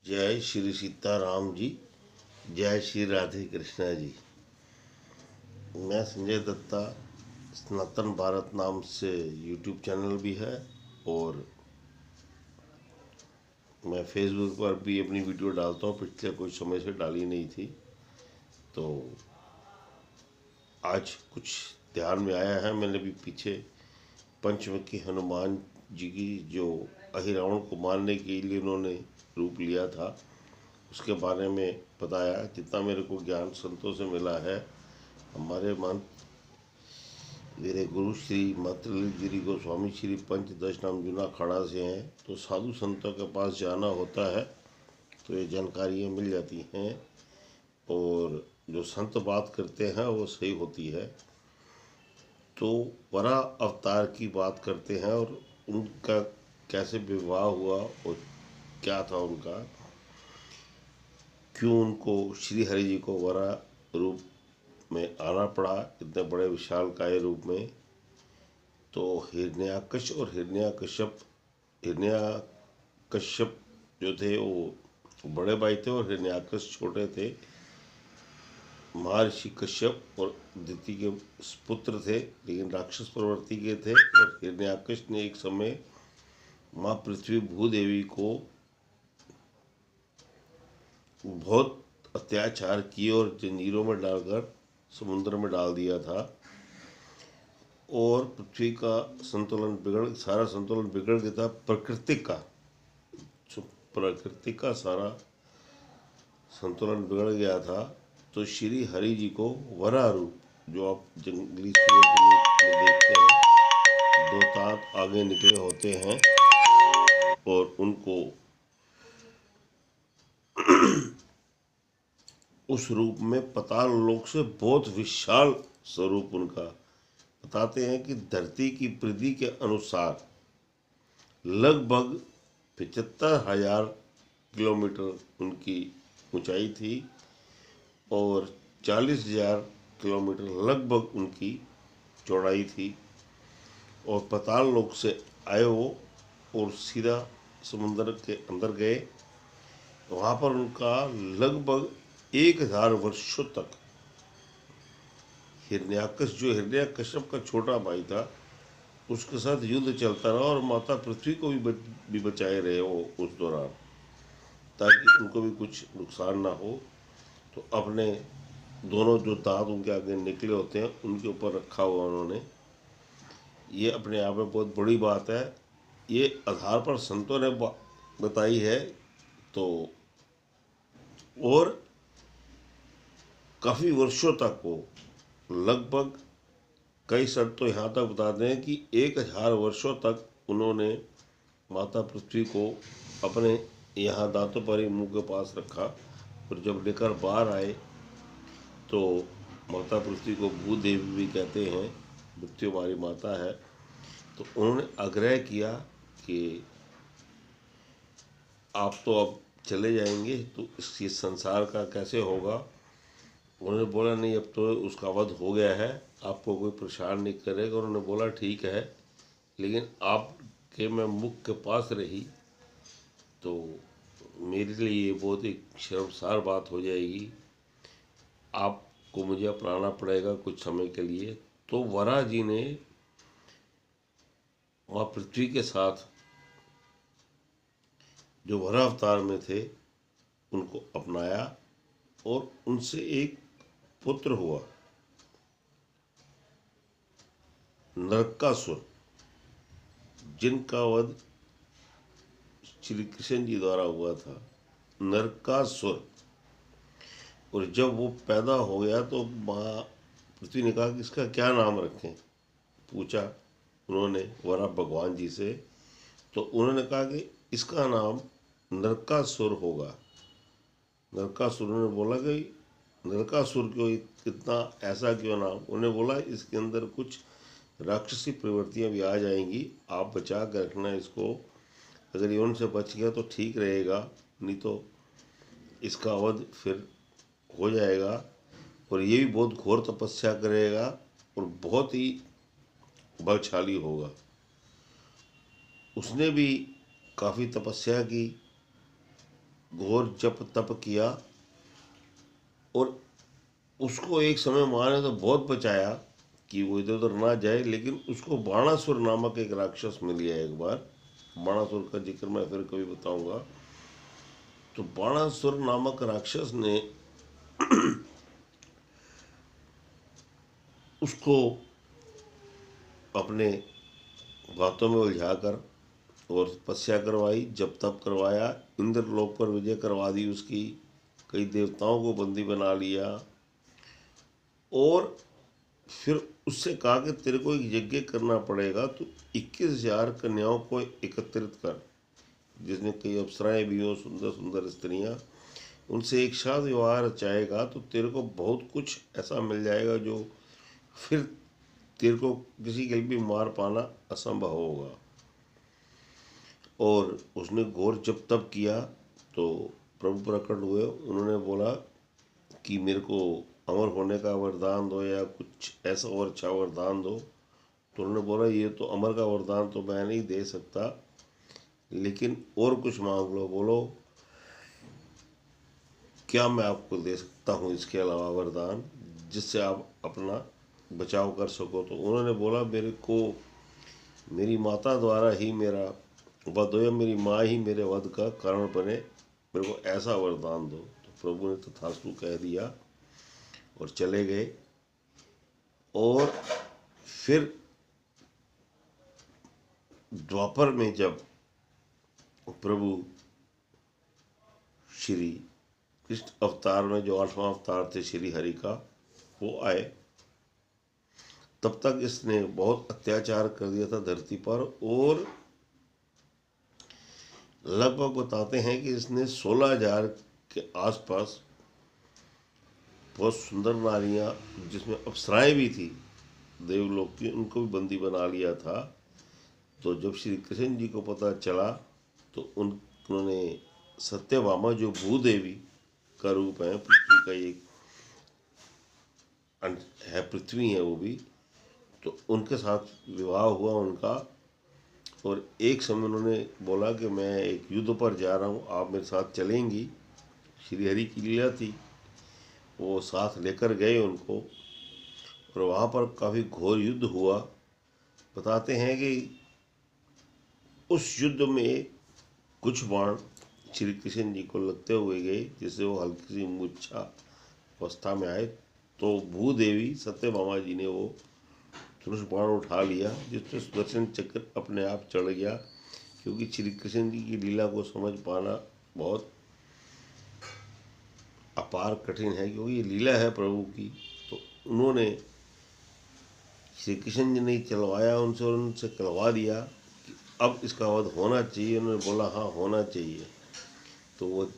जय श्री सीताराम जी। जय श्री राधे कृष्णा जी। मैं संजय दत्ता, सनातन भारत नाम से यूट्यूब चैनल भी है और मैं फेसबुक पर भी अपनी वीडियो डालता हूँ। पिछले कुछ समय से डाली नहीं थी, तो आज कुछ ध्यान में आया है। मैंने भी पीछे पंचमुखी हनुमान जी की, जो अहिरावण को मारने के लिए उन्होंने रूप लिया था, उसके बारे में बताया। जितना मेरे को ज्ञान संतों से मिला है, हमारे मेरे गुरु श्री मातृललित गिरि गोस्वामी श्री पंच दश नाम जूना अखाड़ा से हैं, तो साधु संतों के पास जाना होता है तो ये जानकारियाँ मिल जाती हैं और जो संत बात करते हैं वो सही होती है। तो वरा अवतार की बात करते हैं और उनका कैसे विवाह हुआ और क्या था उनका, क्यों उनको श्री हरि जी को वरा रूप में आना पड़ा इतने बड़े विशालकाय रूप में। तो हिरण्याकश और हिरण्याकश्यप जो थे वो बड़े भाई थे और हिरण्याकश छोटे थे। महर्षि कश्यप और दिति के पुत्र थे, लेकिन राक्षस प्रवृत्ति के थे। और हिरण्याकश ने एक समय माँ पृथ्वी भूदेवी को बहुत अत्याचार किए और जंजीरों में डालकर समुद्र में डाल दिया था और पृथ्वी का सारा संतुलन बिगड़ गया था। प्रकृति का सारा संतुलन बिगड़ गया था। तो श्री हरि जी को वराह रूप, जो आप जंगली सूअर के रूप में देखते हैं, दो दांत आगे निकले होते हैं और उनको उस रूप में पाताल लोक से बहुत विशाल स्वरूप उनका। बताते हैं कि धरती की पृथ्वी के अनुसार लगभग 75,000 किलोमीटर उनकी ऊंचाई थी और 40,000 किलोमीटर लगभग उनकी चौड़ाई थी। और पाताल लोक से आए वो और सीधा समुद्र के अंदर गए। वहाँ पर उनका लगभग 1,000 वर्षों तक हिरण्याकश, जो हिरण्याकश्यप का छोटा भाई था, उसके साथ युद्ध चलता रहा और माता पृथ्वी को भी बचाए रहे वो उस दौरान, ताकि उनको भी कुछ नुकसान ना हो। तो अपने दोनों जो दांत उनके आगे निकले होते हैं उनके ऊपर रखा हुआ उन्होंने। ये अपने आप में बहुत बड़ी बात है। ये आधार पर संतों ने बताई है। तो और काफ़ी वर्षों तक वो, लगभग कई संत तो यहाँ तक बताते हैं कि 1,000 वर्षों तक उन्होंने माता पृथ्वी को अपने यहाँ दांतों पर ही मुंह के पास रखा। और जब लेकर बाहर आए तो माता पृथ्वी को भूदेवी भी कहते हैं, मृत्यु हमारी माता है। तो उन्होंने आग्रह किया कि आप तो अब चले जाएंगे तो इस संसार का कैसे होगा। उन्होंने बोला नहीं, अब तो उसका वध हो गया है, आपको कोई परेशान नहीं करेगा। उन्होंने बोला ठीक है, लेकिन आपके मैं मुख के पास रही तो मेरे लिए ये बहुत एक शर्मसार बात हो जाएगी, आपको मुझे अपनाना पड़ेगा कुछ समय के लिए। तो वराह जी ने वहाँ पृथ्वी के साथ जो वराह अवतार में थे उनको अपनाया और उनसे एक पुत्र हुआ, नरकासुर, जिनका वध श्री कृष्ण जी द्वारा हुआ था। नरकासुर। और जब वो पैदा हो गया तो माँ पृथ्वी ने कहा कि इसका क्या नाम रखें, पूछा उन्होंने वरा भगवान जी से। तो उन्होंने कहा कि इसका नाम नरकासुर होगा। नरकासुर ने बोला कि नरकासुर क्यों, इतना ऐसा क्यों नाम। उन्होंने बोला इसके अंदर कुछ राक्षसी प्रवृत्तियां भी आ जाएंगी, आप बचा कर रखना इसको। अगर ये उनसे बच गया तो ठीक रहेगा, नहीं तो इसका वध फिर हो जाएगा और ये भी बहुत घोर तपस्या करेगा और बहुत ही बलशाली होगा। उसने भी काफ़ी तपस्या की घोर जप तप किया और उसको एक समय माँ ने तो बहुत बचाया कि वो इधर उधर ना जाए, लेकिन उसको बाणासुर नामक एक राक्षस मिल गया एक बार। बाणासुर का जिक्र मैं फिर कभी बताऊंगा। तो बाणासुर नामक राक्षस ने उसको अपने बातों में उलझाकर और तपस्या करवाई, जब तप करवाया, इंद्रलोक पर विजय करवा दी उसकी, कई देवताओं को बंदी बना लिया और फिर उससे कहा कि तेरे को एक यज्ञ करना पड़ेगा, तो 21,000 कन्याओं को एकत्रित कर, जिसमें कई अप्सराएं भी हो, सुंदर सुंदर स्त्रियां, उनसे एक साथ विवाह रचाएगा तो तेरे को बहुत कुछ ऐसा मिल जाएगा जो फिर तेरे को किसी के लिए भी मार पाना असंभव होगा। और उसने घोर जब तप किया तो प्रभु प्रकट हुए। उन्होंने बोला कि मेरे को अमर होने का वरदान दो या कुछ ऐसा और अच्छा वरदान दो। तो उन्होंने बोला ये तो अमर का वरदान तो मैं नहीं दे सकता, लेकिन और कुछ मांग लो, बोलो क्या मैं आपको दे सकता हूँ इसके अलावा वरदान, जिससे आप अपना बचाव कर सको। तो उन्होंने बोला मेरे को मेरी माता द्वारा ही मेरा वध हो या मेरी माँ ही मेरे वध का कारण बने, मेरे को ऐसा वरदान दो। तो प्रभु ने तथास्तु कह दिया और चले गए। और फिर द्वापर में जब प्रभु श्री कृष्ण अवतार में, जो 8वां अवतार थे श्री हरि का, वो आए, तब तक इसने बहुत अत्याचार कर दिया था धरती पर। और लगभग बताते हैं कि इसने 16,000 के आसपास बहुत सुंदर नारियां, जिसमें अप्सराएं भी थी देवलोक की, उनको भी बंदी बना लिया था। तो जब श्री कृष्ण जी को पता चला तो उन्होंने सत्यभामा, जो भूदेवी का रूप है, पृथ्वी का एक है, पृथ्वी है वो भी, तो उनके साथ विवाह हुआ उनका। और एक समय उन्होंने बोला कि मैं एक युद्ध पर जा रहा हूँ, आप मेरे साथ चलेंगी। श्री हरि की लीला थी, वो साथ लेकर गए उनको और वहाँ पर काफ़ी घोर युद्ध हुआ। बताते हैं कि उस युद्ध में कुछ बाण श्री कृष्ण जी को लगते हुए गए, जिससे वो हल्की सी मूर्छा अवस्था में आए। तो भूदेवी सत्यभामा जी ने वो धनुष बाण उठा लिया, जिससे सुदर्शन चक्र अपने आप चढ़ गया। क्योंकि श्री कृष्ण जी की लीला को समझ पाना बहुत अपार कठिन है, क्योंकि ये लीला है प्रभु की। तो उन्होंने श्री कृष्ण जी ने चलवाया उनसे और उनसे कहवा दिया कि अब इसका वध होना चाहिए। उन्होंने बोला हाँ होना चाहिए। तो वो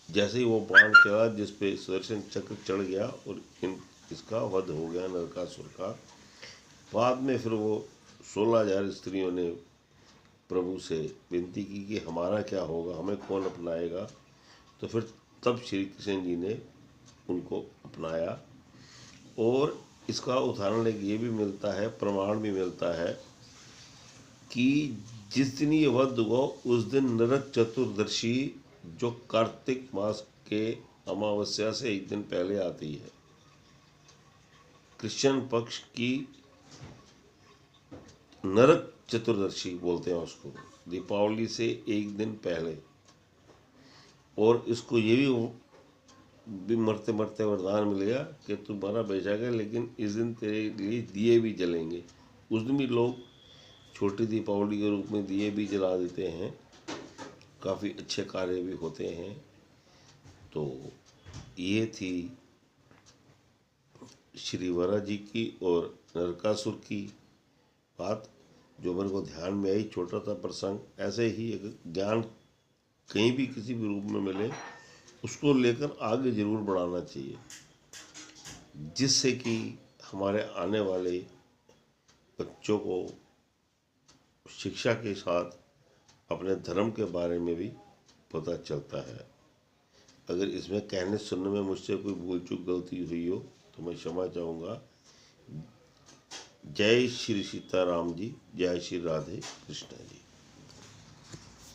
जैसे ही वो बाण चला जिस पे सुदर्शन चक्र चढ़ गया और इसका वध हो गया नरकासुर का। बाद में फिर वो 16,000 स्त्रियों ने प्रभु से विनती की कि हमारा क्या होगा, हमें कौन अपनाएगा। तो फिर तब श्री कृष्ण जी ने उनको अपनाया। और इसका उदाहरण एक ये भी मिलता है, प्रमाण भी मिलता है कि जिस दिन ये वध हुआ उस दिन नरक चतुर्दशी, जो कार्तिक मास के अमावस्या से एक दिन पहले आती है, कृष्ण पक्ष की नरक चतुर्दशी बोलते हैं उसको, दीपावली से एक दिन पहले। और इसको ये भी मरते मरते वरदान मिलेगा कि तुम्हारा बेचा गया, लेकिन इस दिन तेरे लिए दिए भी जलेंगे। उस दिन भी लोग छोटी दीपावली के रूप में दिए भी जला देते हैं, काफ़ी अच्छे कार्य भी होते हैं। तो ये थी श्री वरा जी की और नरकासुर की बात, जो मेरे को ध्यान में आई। छोटा सा प्रसंग, ऐसे ही एक ज्ञान कहीं भी किसी भी रूप में मिले उसको लेकर आगे जरूर बढ़ाना चाहिए, जिससे कि हमारे आने वाले बच्चों को शिक्षा के साथ अपने धर्म के बारे में भी पता चलता है। अगर इसमें कहने सुनने में मुझसे कोई भूल चूक गलती हुई हो तो मैं क्षमा चाहूँगा। जय श्री सीताराम जी, जय श्री राधे कृष्ण जी।